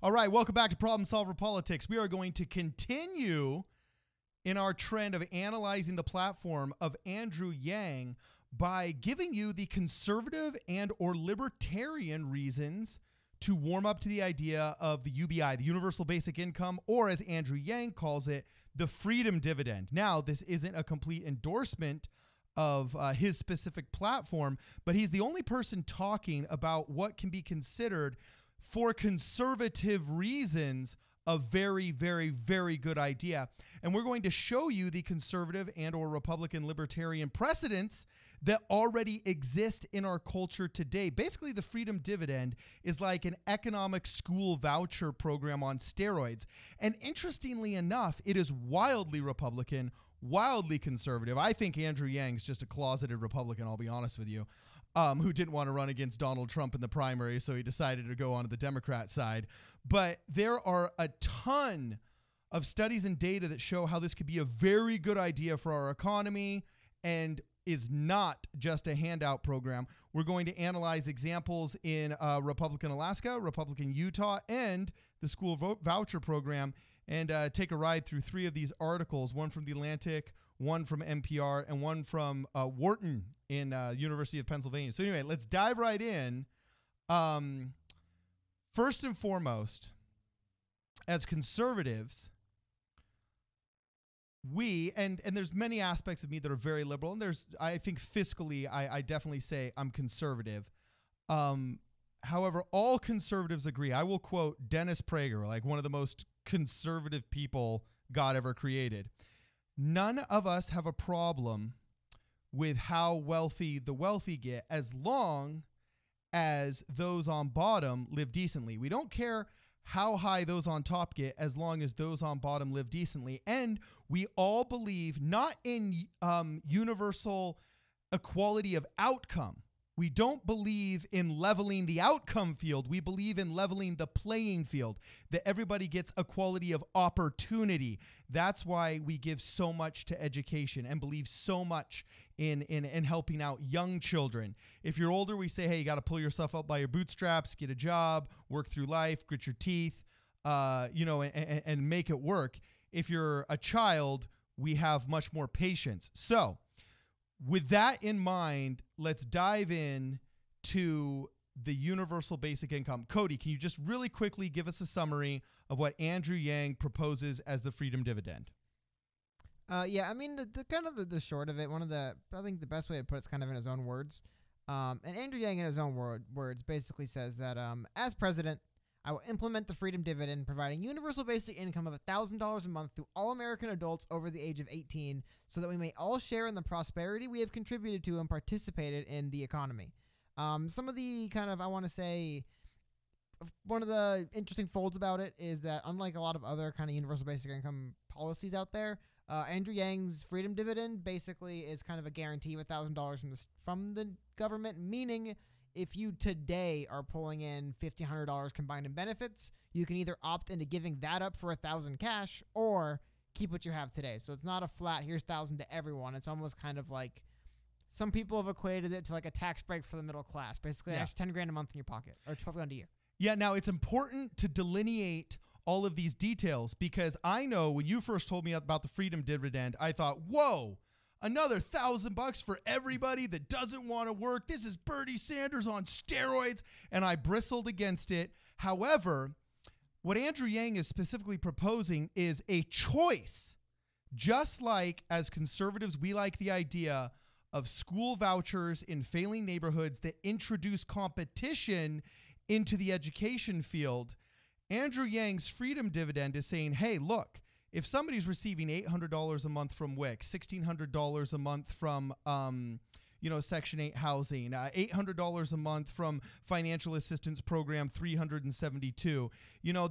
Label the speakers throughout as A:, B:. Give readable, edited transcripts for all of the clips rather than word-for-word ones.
A: All right, welcome back to Problem Solver Politics. We are going to continue in our trend of analyzing the platform of Andrew Yang by giving you the conservative and or libertarian reasons to warm up to the idea of the UBI, the Universal Basic Income, or as Andrew Yang calls it, the Freedom Dividend. Now, this isn't a complete endorsement of his specific platform, but he's the only person talking about what can be considered for conservative reasons a very, very, very good idea. And we're going to show you the conservative and or Republican libertarian precedents that already exist in our culture today. Basically, the Freedom Dividend is like an economic school voucher program on steroids. And interestingly enough, it is wildly Republican, wildly conservative. I think Andrew Yang's just a closeted Republican, I'll be honest with you, who didn't want to run against Donald Trump in the primary, so he decided to go on to the Democrat side. But there are a ton of studies and data that show how this could be a very good idea for our economy and is not just a handout program. We're going to analyze examples in Republican Alaska, Republican Utah, and the school voucher program, and take a ride through three of these articles, one from The Atlantic, one from NPR, and one from Wharton in University of Pennsylvania. So anyway, let's dive right in. First and foremost, as conservatives, we, and there's many aspects of me that are very liberal, and there's, I think fiscally, I definitely say I'm conservative. However, all conservatives agree. I will quote Dennis Prager, like one of the most conservative people God ever created. None of us have a problem with how wealthy the wealthy get as long as those on bottom live decently. We don't care how high those on top get as long as those on bottom live decently. And we all believe not in universal equality of outcome. We don't believe in leveling the outcome field. We believe in leveling the playing field, that everybody gets equality of opportunity. That's why we give so much to education and believe so much in helping out young children. If you're older, we say, hey, you got to pull yourself up by your bootstraps, get a job, work through life, grit your teeth, and make it work. If you're a child, we have much more patience. So, with that in mind, let's dive in to the universal basic income. Cody, can you just really quickly give us a summary of what Andrew Yang proposes as the Freedom Dividend?
B: Yeah, I mean, the kind of the short of it, I think the best way to put it's kind of in his own words. And Andrew Yang in his own words basically says that as president, I will implement the Freedom Dividend, providing universal basic income of $1,000 a month to all American adults over the age of 18 so that we may all share in the prosperity we have contributed to and participated in the economy. Some of the kind of, I want to say, one of the interesting folds about it is that unlike a lot of other kind of universal basic income policies out there, Andrew Yang's Freedom Dividend basically is kind of a guarantee of $1,000 from the government, meaning if you today are pulling in $1,500 combined in benefits, you can either opt into giving that up for $1,000 cash or keep what you have today. So it's not a flat, here's $1,000 to everyone. It's almost kind of like some people have equated it to like a tax break for the middle class. Basically, yeah, extra $10,000 a month in your pocket or $12,000 a year. Yeah, now it's important to delineate all of these details because I know when you first told me about the Freedom Dividend, I thought, whoa, another $1,000 for everybody that doesn't want to work. This is Bernie Sanders on steroids. And I bristled against it. However, what Andrew Yang is specifically proposing is a choice. Just like as conservatives, we like the idea of school vouchers in failing neighborhoods that introduce competition into the education field. Andrew Yang's Freedom Dividend is saying, hey, look, if somebody's receiving $800 a month from WIC, $1,600 a month from, Section 8 housing, $800 a month from financial assistance program 372,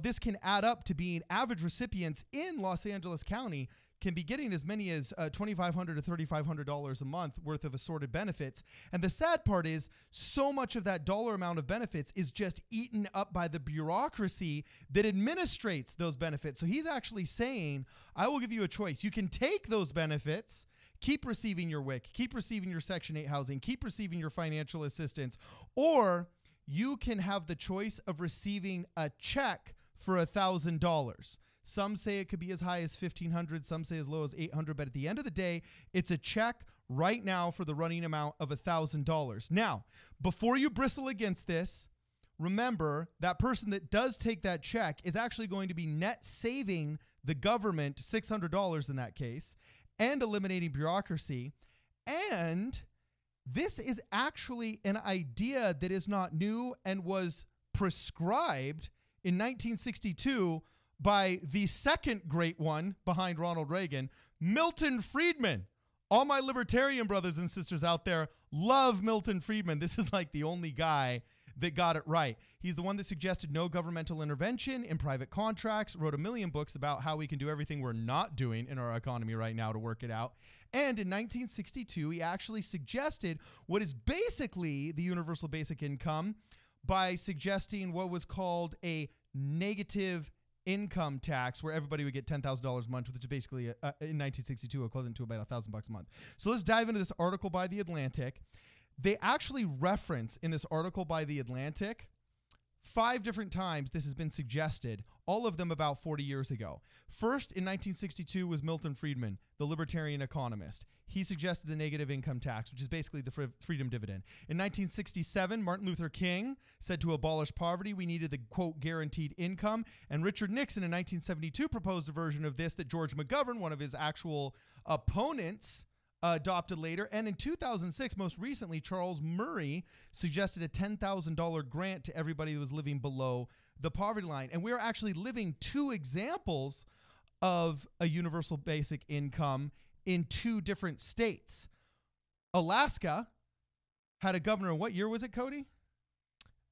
B: this can add up to being average recipients in Los Angeles County can be getting as many as $2,500 to $3,500 a month worth of assorted benefits. And the sad part is so much of that dollar amount of benefits is just eaten up by the bureaucracy that administrates those benefits. So he's actually saying, I will give you a choice. You can take those benefits, keep receiving your WIC, keep receiving your Section 8 housing, keep receiving your financial assistance, or you can have the choice of receiving a check
A: for $1,000. Some say it could be as high as $1,500. Some say as low as $800. But at the end of the day, it's a check right now for the running amount of $1,000. Now, before you bristle against this, remember that person that does take that check is actually going to be net saving the government $600 in that case and eliminating bureaucracy. And this is actually an idea that is not new and was prescribed in 1962 by the second great one behind Ronald Reagan, Milton Friedman. All my libertarian brothers and sisters out there love Milton Friedman. This is like the only guy that got it right. He's the one that suggested no governmental intervention in private contracts, wrote a million books about how we can do everything we're not doing in our economy right now to work it out. And in 1962, he actually suggested what is basically the universal basic income by suggesting what was called a negative income tax, where everybody would get $10,000 a month, which is basically in 1962 equivalent to about $1,000 a month. So let's dive into this article by The Atlantic. They actually reference in this article by The Atlantic 5 different times this has been suggested, all of them about 40 years ago. First, in 1962, was Milton Friedman, the libertarian economist. He suggested the negative income tax, which is basically the Freedom Dividend. In 1967, Martin Luther King said to abolish poverty, we needed the, quote, guaranteed income. And Richard Nixon in 1972 proposed a version of this that George McGovern, one of his actual opponents, adopted later. And in 2006, most recently, Charles Murray suggested a $10,000 grant to everybody that was living below the poverty line. And we're actually living 2 examples of a universal basic income in 2 different states. Alaska had a governor. What year was it, Cody?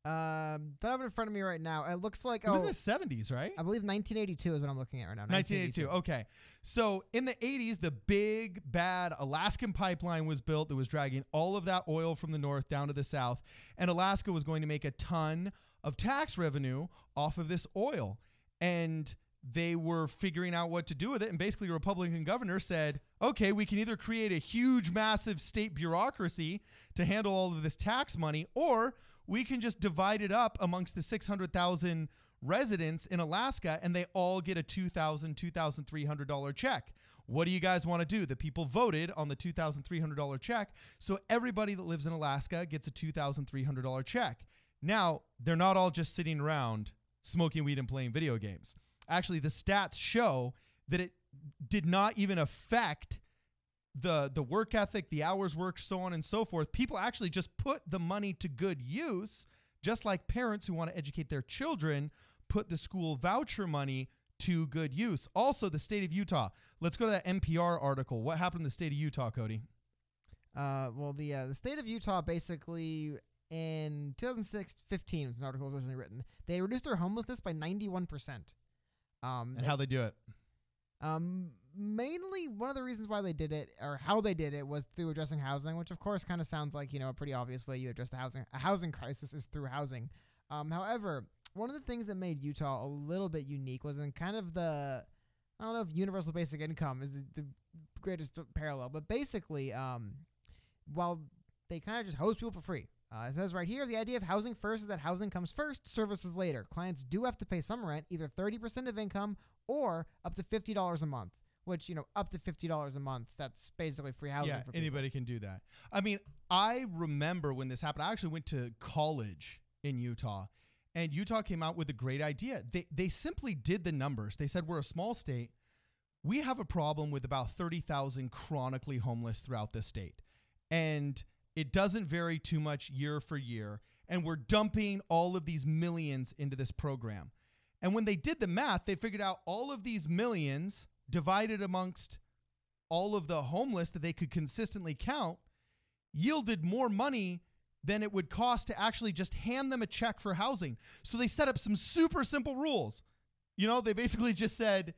B: Don't have it in front of me right now. It looks like
A: it was in the 70s, right?
B: I believe 1982 is what I'm looking at right now.
A: 1982. Okay. So in the 80s, the big bad Alaskan pipeline was built that was dragging all of that oil from the north down to the south. And Alaska was going to make a ton of tax revenue off of this oil. And they were figuring out what to do with it. And basically, a Republican governor said, okay, we can either create a huge, massive state bureaucracy to handle all of this tax money, or we can just divide it up amongst the 600,000 residents in Alaska, and they all get a $2,000, $2,300 check. What do you guys want to do? The people voted on the $2,300 check, so everybody that lives in Alaska gets a $2,300 check. Now, they're not all just sitting around smoking weed and playing video games. Actually, the stats show that it did not even affect the work ethic, the hours worked, so on and so forth. People actually just put the money to good use, just like parents who want to educate their children put the school voucher money to good use. Also, the state of Utah. Let's go to that NPR article. What happened in the state of Utah, Cody?
B: Well, the state of Utah basically in 2015 was an article originally written. They reduced their homelessness by 91%.
A: And how they do it?
B: Mainly one of the reasons why they did it, or how they did it, was through addressing housing, which of course kind of sounds like, a pretty obvious way you address a housing crisis is through housing. However, one of the things that made Utah a little bit unique was in kind of I don't know if universal basic income is the greatest parallel, but basically, while they kind of just host people for free. It says right here, the idea of housing first is that housing comes first, services later. Clients do have to pay some rent, either 30% of income or up to $50 a month, which, up to $50 a month, that's basically free housing for people.
A: Anybody can do that. I mean, I remember when this happened. I actually went to college in Utah, and Utah came out with a great idea. They simply did the numbers. They said, we're a small state. We have a problem with about 30,000 chronically homeless throughout the state. And it doesn't vary too much year for year. And we're dumping all of these millions into this program. And when they did the math, they figured out all of these millions divided amongst all of the homeless that they could consistently count yielded more money than it would cost to actually just hand them a check for housing. So they set up some super simple rules. They basically just said,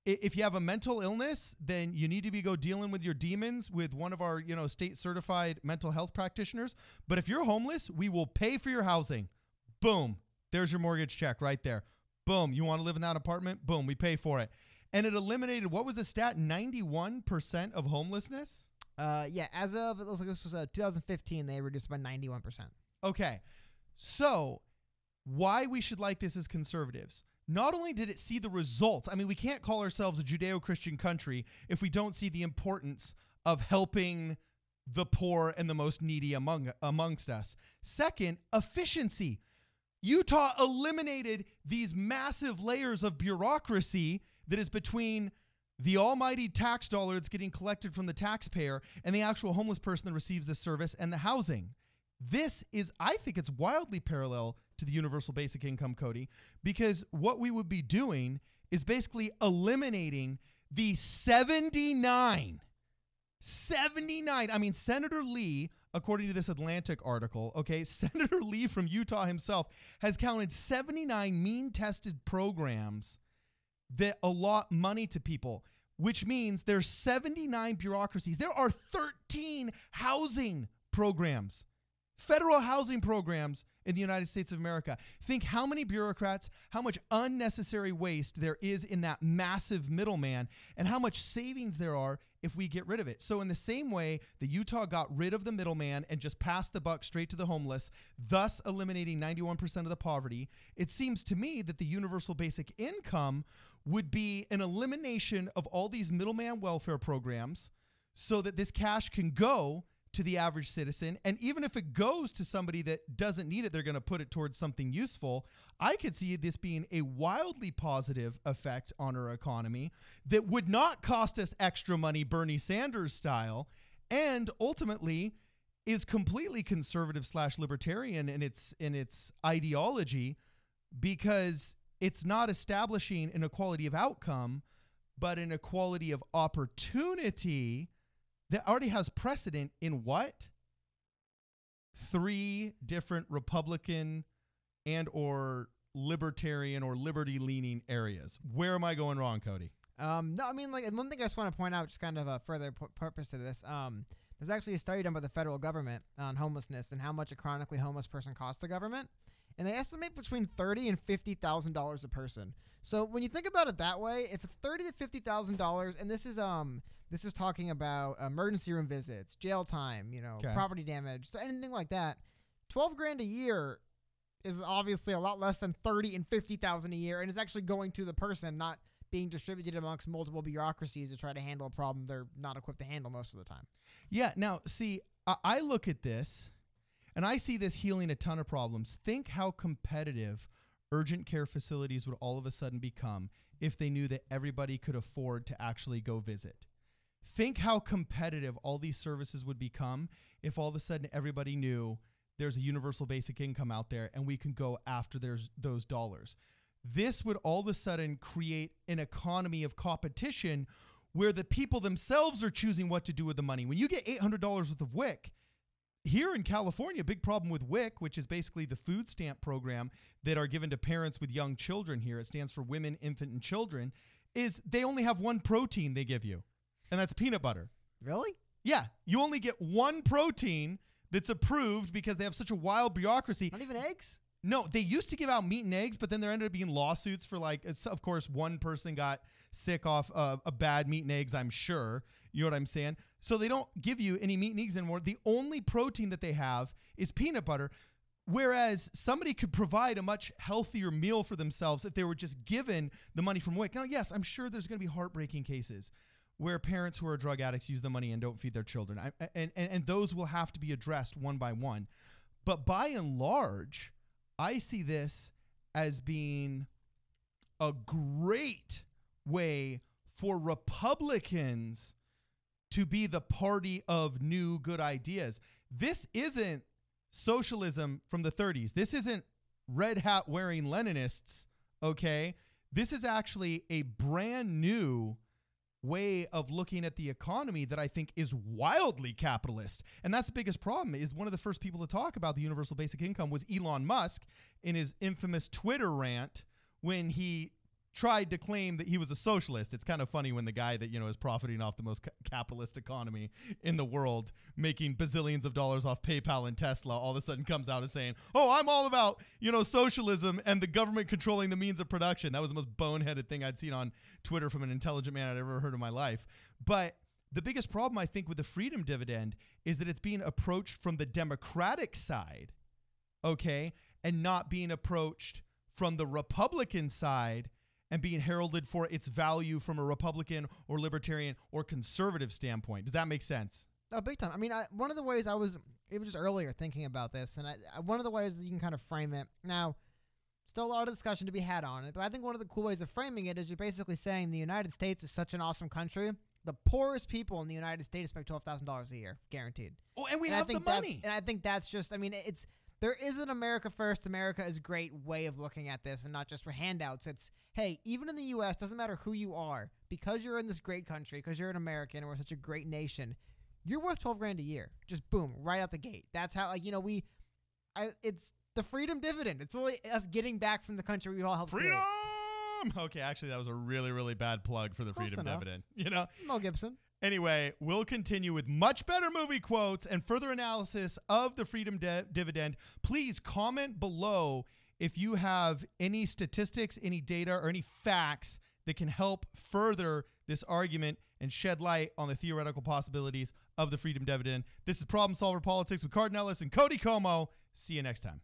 A: if you have a mental illness, then you need to go dealing with your demons with one of our, state certified mental health practitioners. But if you're homeless, we will pay for your housing. Boom. There's your mortgage check right there. Boom. You want to live in that apartment? Boom. We pay for it. And it eliminated, what was the stat? 91% of homelessness?
B: Yeah. As of, it looks like this was 2015, they reduced by 91%.
A: Okay. So why we should like this as conservatives. not only did it see the results, I mean, we can't call ourselves a Judeo-Christian country if we don't see the importance of helping the poor and the most needy amongst us. Second, efficiency. Utah eliminated these massive layers of bureaucracy that is between the almighty tax dollar that's getting collected from the taxpayer and the actual homeless person that receives the service and the housing. This is, I think it's wildly parallel to the universal basic income, Cody, because what we would be doing is basically eliminating the 79, I mean, Senator Lee, according to this Atlantic article, okay, Senator Lee from Utah himself has counted 79 mean-tested programs that allot money to people, which means there's 79 bureaucracies. There are 13 housing programs, federal housing programs in the United States of America. Think how many bureaucrats, how much unnecessary waste there is in that massive middleman, and how much savings there are if we get rid of it. So in the same way that Utah got rid of the middleman and just passed the buck straight to the homeless, thus eliminating 91% of the poverty, it seems to me that the universal basic income would be an elimination of all these middleman welfare programs so that this cash can go to the average citizen. And even if it goes to somebody that doesn't need it, they're going to put it towards something useful. I could see this being a wildly positive effect on our economy that would not cost us extra money, Bernie Sanders style, and ultimately is completely conservative / libertarian in its ideology, because it's not establishing an equality of outcome, but an equality of opportunity that already has precedent in what? 3 different Republican and or libertarian or liberty-leaning areas. Where am I going wrong, Cody?
B: No, I mean, like, one thing I just want to point out, just kind of a further purpose to this. There's actually a study done by the federal government on homelessness and how much a chronically homeless person costs the government, and they estimate between $30,000 and $50,000 a person. So when you think about it that way, if it's $30,000 to $50,000, and this is talking about emergency room visits, jail time, property damage, so anything like that, $12,000 a year is obviously a lot less than $30,000 and $50,000 a year, and it's actually going to the person, not being distributed amongst multiple bureaucracies to try to handle a problem they're not equipped to handle most of the time.
A: Yeah. Now, see, I look at this and I see this healing a ton of problems. Think how competitive urgent care facilities would all of a sudden become if they knew that everybody could afford to actually go visit. Think how competitive all these services would become if all of a sudden everybody knew there's a universal basic income out there and we can go after those dollars. This would all of a sudden create an economy of competition where the people themselves are choosing what to do with the money. When you get $800 worth of WIC, here in California, a big problem with WIC, which is basically the food stamp program that are given to parents with young children here, it stands for Women, Infant, and Children, is they only have one protein they give you, and that's peanut butter.
B: Really?
A: Yeah. You only get one protein that's approved because they have such a wild bureaucracy.
B: Not even eggs?
A: No, they used to give out meat and eggs, but then there ended up being lawsuits for of course, one person got sick off a bad meat and eggs, I'm sure. You know what I'm saying? So they don't give you any meat and eggs anymore. The only protein that they have is peanut butter, whereas somebody could provide a much healthier meal for themselves if they were just given the money from WIC. Now, yes, I'm sure there's going to be heartbreaking cases where parents who are drug addicts use the money and don't feed their children. And those will have to be addressed one by one. But by and large, I see this as being a great way for Republicans to be the party of new good ideas. This isn't socialism from the 30s. This isn't red hat wearing Leninists, okay? This is actually a brand new way of looking at the economy that I think is wildly capitalist. And that's the biggest problem. Is one of the first people to talk about the universal basic income was Elon Musk in his infamous Twitter rant when he tried to claim that he was a socialist. It's kind of funny when the guy that, is profiting off the most capitalist economy in the world, making bazillions of dollars off PayPal and Tesla, all of a sudden comes out as saying, oh, I'm all about, socialism and the government controlling the means of production. That was the most boneheaded thing I'd seen on Twitter from an intelligent man I'd ever heard in my life. But the biggest problem, I think, with the Freedom Dividend is that it's being approached from the Democratic side, okay, and not being approached from the Republican side and being heralded for its value from a Republican or libertarian or conservative standpoint. Does that make sense?
B: Oh, big time. I mean, one of the ways I was, even just earlier thinking about this, and one of the ways that you can kind of frame it, now, still a lot of discussion to be had on it, but I think one of the cool ways of framing it is you're basically saying the United States is such an awesome country. The poorest people in the United States make $12,000 a year, guaranteed.
A: Oh, and we have the money.
B: And I think that's just, I mean, there is an America first, America is great way of looking at this, and not just for handouts. It's, hey, even in the U.S., doesn't matter who you are, because you're in this great country, because you're an American, and we're such a great nation, you're worth $12,000 a year. Just boom, right out the gate. That's how, it's the freedom dividend. It's really us getting back from the country we all helped
A: Freedom!
B: create.
A: Okay, actually, that was a really, really bad plug for the
B: Close
A: freedom
B: enough.
A: dividend.
B: Mel Gibson.
A: Anyway, we'll continue with much better movie quotes and further analysis of the freedom dividend. Please comment below if you have any statistics, any data, or any facts that can help further this argument and shed light on the theoretical possibilities of the freedom dividend. This is Problem Solver Politics with Cardon and Cody Como. See you next time.